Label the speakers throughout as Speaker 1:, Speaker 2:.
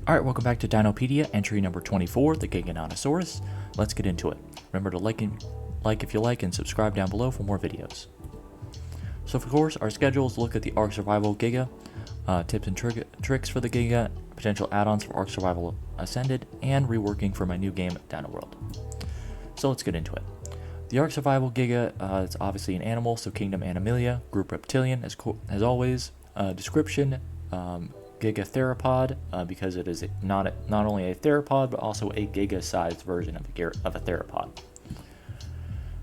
Speaker 1: Alright, welcome back to Dinopedia, entry number 24, the Giganotosaurus. Let's get into it. Remember to like if you like and subscribe down below for more videos. So of course, our schedules look at the Ark Survival Giga, tips and tricks for the Giga, potential add-ons for Ark Survival Ascended, and reworking for my new game, Dino World. So let's get into it. The Ark Survival Giga, it's obviously an animal, so Kingdom Animalia, group reptilian, as always. Description, Giga theropod, because it is not only a theropod, but also a giga-sized version of a theropod.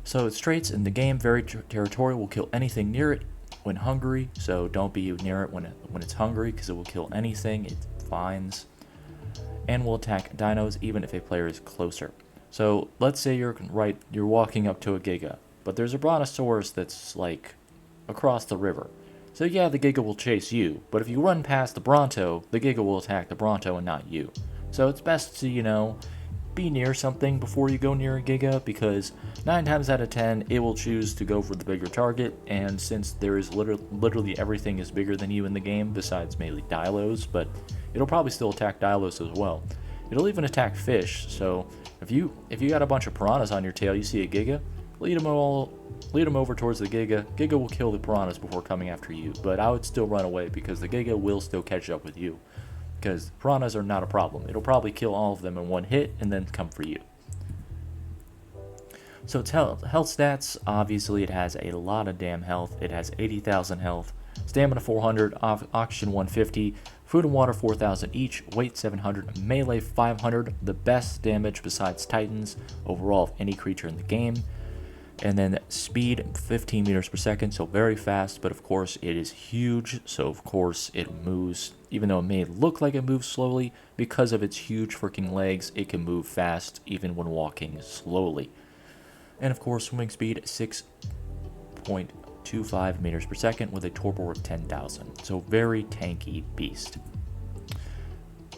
Speaker 1: So its traits in the game: very territorial, will kill anything near it when hungry, so don't be near it when it's hungry, because it will kill anything it finds, and will attack dinos even if a player is closer. So let's say you're walking up to a Giga, but there's a Brontosaurus that's like across the river. So yeah, the Giga will chase you, but if you run past the Bronto, the Giga will attack the Bronto and not you. So it's best to, be near something before you go near a Giga, because 9 times out of 10, it will choose to go for the bigger target, and since there is literally everything is bigger than you in the game, besides mainly Dilos, but it'll probably still attack Dilos as well. It'll even attack fish, so if you got a bunch of piranhas on your tail, you see a Giga, lead them over towards the Giga. Giga will kill the piranhas before coming after you, but I would still run away because the Giga will still catch up with you, because piranhas are not a problem. It'll probably kill all of them in one hit and then come for you. So its health stats, obviously it has a lot of damn health. It has 80,000 health, stamina 400, oxygen 150, food and water 4,000 each, weight 700, melee 500, the best damage besides Titans overall of any creature in the game. And then speed 15 meters per second, so very fast, but of course it is huge, so of course it moves, even though it may look like it moves slowly, because of its huge freaking legs, it can move fast even when walking slowly. And of course swimming speed 6.25 meters per second with a torpor of 10,000, so very tanky beast.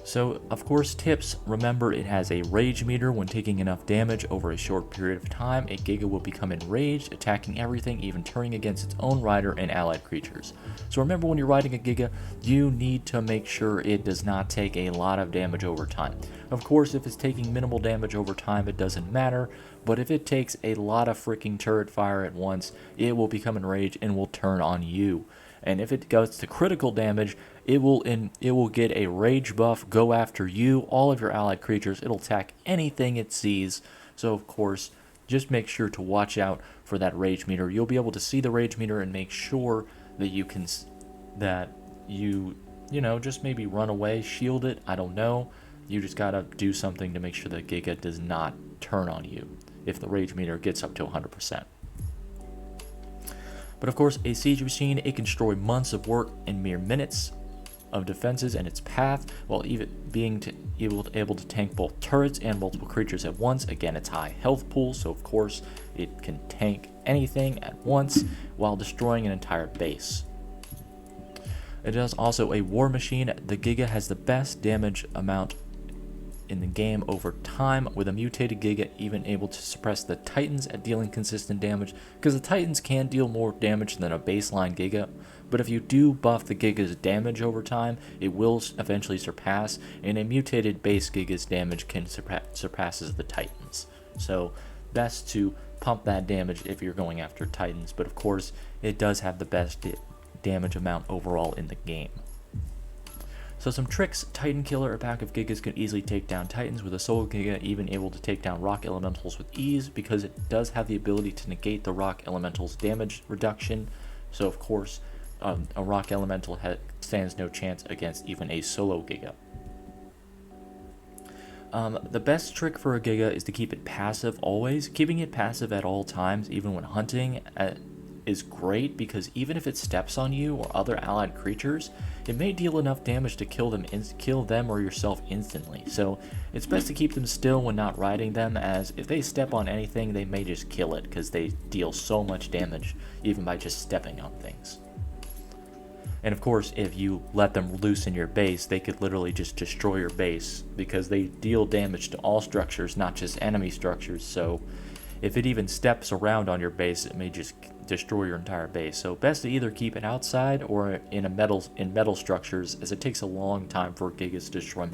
Speaker 1: So, of course, tips: remember it has a rage meter. When taking enough damage over a short period of time, a Giga will become enraged, attacking everything, even turning against its own rider and allied creatures. So remember, when you're riding a Giga, you need to make sure it does not take a lot of damage over time. Of course, if it's taking minimal damage over time, it doesn't matter, but if it takes a lot of freaking turret fire at once, it will become enraged and will turn on you. And if it goes to critical damage, it will get a rage buff, go after you, all of your allied creatures. It'll attack anything it sees. So of course, just make sure to watch out for that rage meter. You'll be able to see the rage meter and make sure that you just maybe run away, shield it. I don't know. You just gotta do something to make sure that Giga does not turn on you if the rage meter gets up to 100%. But of course, a siege machine, it can destroy months of work in mere minutes of defenses in its path, while even being able to tank both turrets and multiple creatures at once. Again, it's high health pool, so of course it can tank anything at once while destroying an entire base. It is also a war machine. The Giga has the best damage amount in the game over time, with a mutated Giga even able to suppress the Titans at dealing consistent damage, because the Titans can deal more damage than a baseline Giga, but if you do buff the Giga's damage over time, it will eventually surpass, and a mutated base Giga's damage can surpasses the Titans. So best to pump that damage if you're going after Titans, but of course it does have the best damage amount overall in the game. So some tricks: Titan Killer, a pack of Gigas can easily take down Titans, with a solo Giga even able to take down rock elementals with ease, because it does have the ability to negate the rock elemental's damage reduction. So of course, a rock elemental stands no chance against even a solo Giga. The best trick for a Giga is to keep it passive always. Keeping it passive at all times, even when hunting, is great, because even if it steps on you or other allied creatures, it may deal enough damage to kill them or yourself instantly. So it's best to keep them still when not riding them, as if they step on anything, they may just kill it, because they deal so much damage even by just stepping on things. And of course, if you let them loose in your base, they could literally just destroy your base, because they deal damage to all structures, not just enemy structures. So if it even steps around on your base, it may just destroy your entire base. So best to either keep it outside or in metal structures, as it takes a long time for Gigas to destroy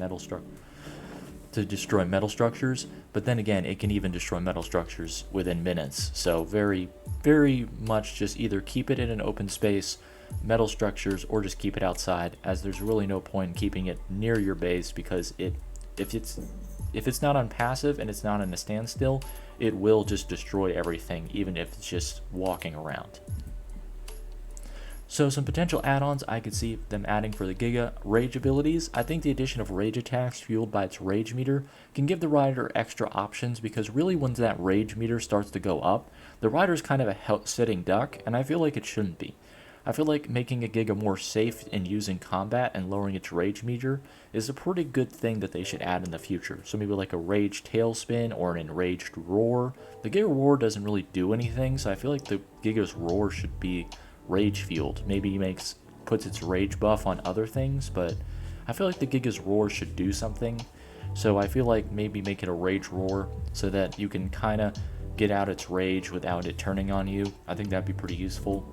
Speaker 1: metal structures. But then again, it can even destroy metal structures within minutes. So very, very much just either keep it in an open space, metal structures, or just keep it outside, as there's really no point in keeping it near your base, because if it's not on passive and it's not in a standstill, it will just destroy everything, even if it's just walking around. So some potential add-ons I could see them adding for the Giga: rage abilities. I think the addition of rage attacks fueled by its rage meter can give the rider extra options, because really when that rage meter starts to go up, the rider's kind of a sitting duck, and I feel like it shouldn't be. I feel like making a Giga more safe in using combat and lowering its rage meter is a pretty good thing that they should add in the future. So maybe like a rage tailspin or an enraged roar. The Giga roar doesn't really do anything, so I feel like the Giga's roar should be rage fueled. Maybe puts its rage buff on other things, but I feel like the Giga's roar should do something. So I feel like maybe make it a rage roar so that you can kind of get out its rage without it turning on you. I think that'd be pretty useful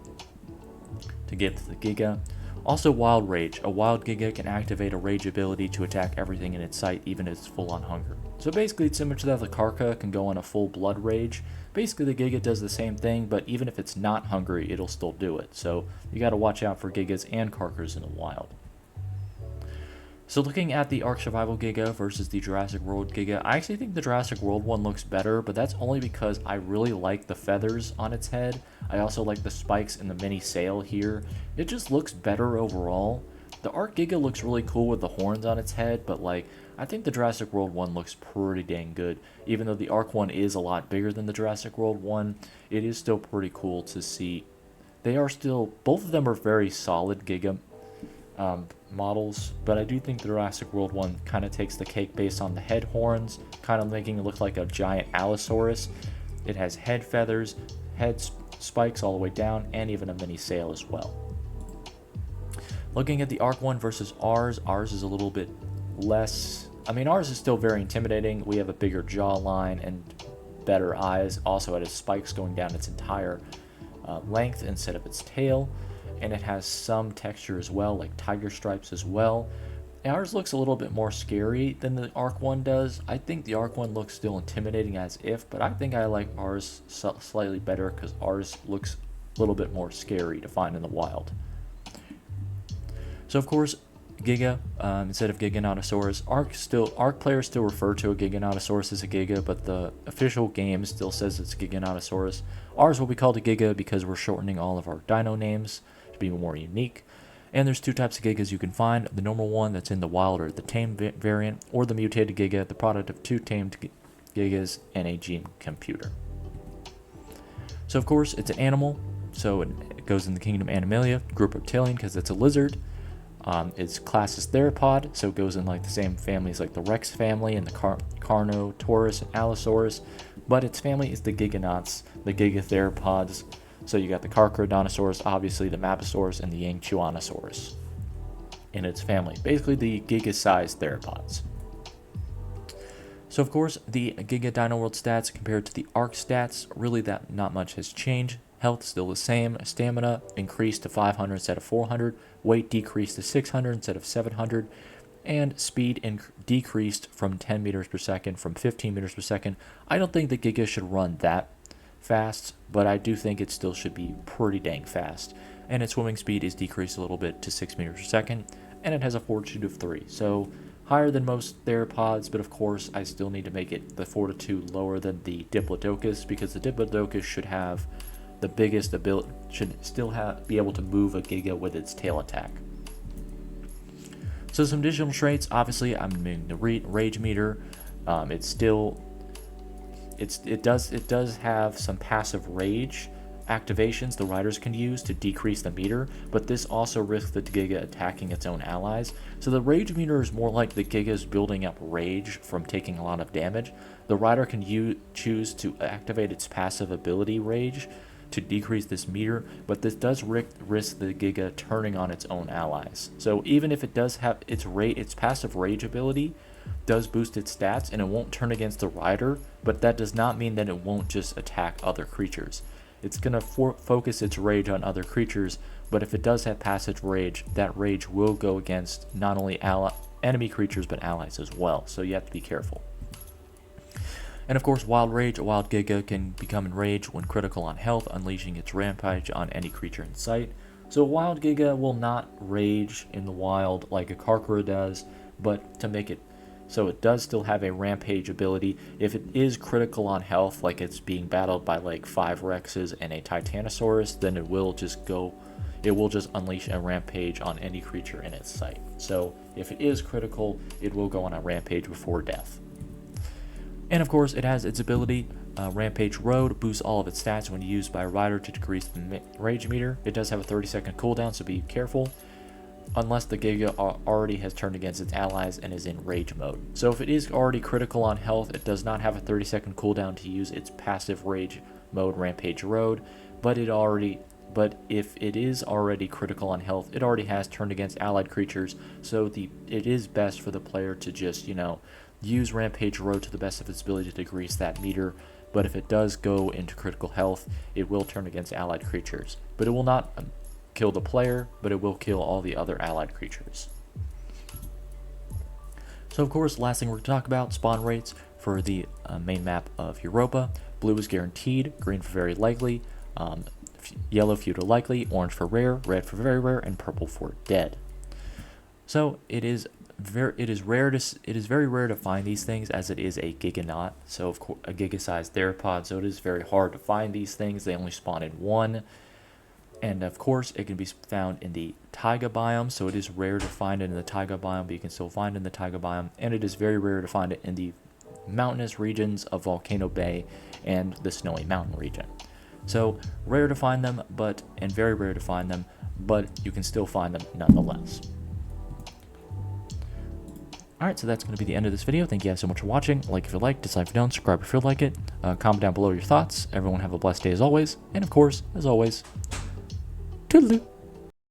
Speaker 1: to give to the Giga. Also, wild rage. A wild Giga can activate a rage ability to attack everything in its sight, even if it's full on hunger. So basically it's similar to that the Karka can go on a full blood rage. Basically the Giga does the same thing, but even if it's not hungry, it'll still do it. So you got to watch out for Gigas and Karkas in the wild. So looking at the Ark Survival Giga versus the Jurassic World Giga, I actually think the Jurassic World one looks better, but that's only because I really like the feathers on its head. I also like the spikes and the mini sail here. It just looks better overall. The Ark Giga looks really cool with the horns on its head, but like, I think the Jurassic World one looks pretty dang good. Even though the Ark one is a lot bigger than the Jurassic World one, it is still pretty cool to see. Both of them are very solid Giga models, but I do think the Jurassic World one kind of takes the cake based on the head horns, kind of making it look like a giant Allosaurus. It has head feathers, head spikes all the way down, and even a mini sail as well. Looking at the Ark one versus ours is a little bit less. I mean, ours is still very intimidating. We have a bigger jawline and better eyes. Also, it has spikes going down its entire length instead of its tail. And it has some texture as well, like tiger stripes as well. Ours looks a little bit more scary than the Ark one does. I think the Ark one looks still intimidating as if, but I think I like ours slightly better because ours looks a little bit more scary to find in the wild. So of course, Giga, instead of Giganotosaurus, Ark players still refer to a Giganotosaurus as a Giga, but the official game still says it's Giganotosaurus. Ours will be called a Giga because we're shortening all of our dino names to be more unique. And there's two types of Gigas you can find: the normal one that's in the wild, or the tame variant, or the mutated Giga, the product of two tamed Gigas and a gene computer. So of course, it's an animal, so it goes in the kingdom Animalia, group Reptilian because it's a lizard. Its class is Theropod, so it goes in like the same families like the Rex family and the Carnotaurus and Allosaurus, but its family is the Giganots, the Gigatheropods. So you got the Carcharodontosaurus, obviously the Maposaurus, and the Yangchuanosaurus in its family. Basically the Giga-sized theropods. So of course, the Giga Dino World stats compared to the Ark stats, really that not much has changed. Health still the same, stamina increased to 500 instead of 400, weight decreased to 600 instead of 700, and speed decreased from 10 meters per second from 15 meters per second. I don't think the Giga should run that fast, but I do think it still should be pretty dang fast. And its swimming speed is decreased a little bit to 6 meters per second, and it has a fortitude of 3. So higher than most theropods, but of course I still need to make it the fortitude lower than the Diplodocus, because the Diplodocus should have the biggest ability, should still be able to move a Giga with its tail attack. So some additional traits, obviously I'm doing the rage meter. It does have some passive rage activations the riders can use to decrease the meter, but this also risks the Giga attacking its own allies. So the rage meter is more like the Giga's building up rage from taking a lot of damage. The rider can choose to activate its passive ability rage to decrease this meter, but this does risk the Giga turning on its own allies. So even if it does have its passive rage ability does boost its stats and it won't turn against the rider, but that does not mean that it won't just attack other creatures. It's going to focus its rage on other creatures, but if it does have passive rage, that rage will go against not only enemy creatures but allies as well, so you have to be careful. And of course, Wild Rage, a Wild Giga, can become enraged when critical on health, unleashing its rampage on any creature in sight. So a Wild Giga will not rage in the wild like a Karkara does, but to make it so it does still have a rampage ability. If it is critical on health, like it's being battled by like 5 Rexes and a Titanosaurus, then it will just unleash a rampage on any creature in its sight. So if it is critical, it will go on a rampage before death. And of course, it has its ability, Rampage Road, boosts all of its stats when used by a rider to decrease the rage meter. It does have a 30-second cooldown, so be careful, unless the Giga already has turned against its allies and is in rage mode. So if it is already critical on health, it does not have a 30-second cooldown to use its passive rage mode, Rampage Road, but if it is already critical on health, it already has turned against allied creatures, so it is best for the player to just, use Rampage Road to the best of its ability to decrease that meter. But if it does go into critical health, it will turn against allied creatures. But it will not kill the player, but it will kill all the other allied creatures. So of course, last thing we're going to talk about, spawn rates for the main map of Europa. Blue is guaranteed, green for very likely, yellow feudal likely, orange for rare, red for very rare, and purple for dead. So it is very rare to find these things, as it is a Giganot, so of course a giga-sized theropod, so it is very hard to find these things. They only spawn in one, and of course it can be found in the taiga biome, so it is rare to find it in the taiga biome, but you can still find it in the taiga biome, and it is very rare to find it in the mountainous regions of Volcano Bay and the Snowy Mountain region. So rare to find them, and very rare to find them, but you can still find them nonetheless. Alright, so that's going to be the end of this video. Thank you guys so much for watching. Like if you like, dislike if you don't, subscribe if you like it. Comment down below your thoughts. Everyone have a blessed day as always. And of course, as always, toodaloo.